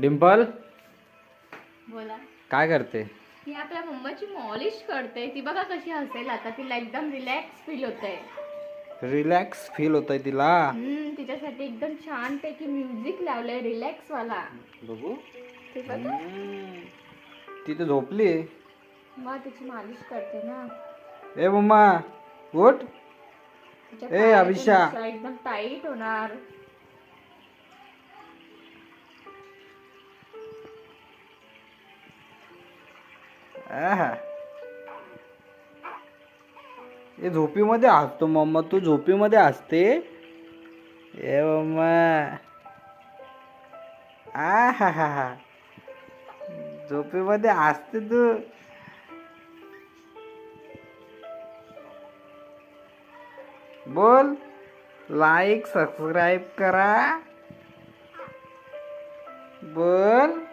डिंपल बोला. काय करते? ही आपल्या मम्माची मॉलिश करते. ती बघा कशी हसेल आता. तिला एकदम रिलॅक्स फील होतंय. रिलॅक्स फील होतंय तिला. तिच्यासाठी एकदम छान पैकी म्युझिक लावलंय रिलॅक्स वाला. बघू. ते बघा. ती तर झोपली. मग तिची मालिश करते ना. ए मम्मा उठ. तिच्या ए पायाचा अभिषा. नसा एकदम टाईट होणार. आहा. ए झोपीमध्ये हसतो मम्मा. तू झोपीमध्ये हसते. ए मम्मा. हा हा हा. झोपीमध्ये हसते तू. बोल. लाईक सबस्क्राईब करा. बोल.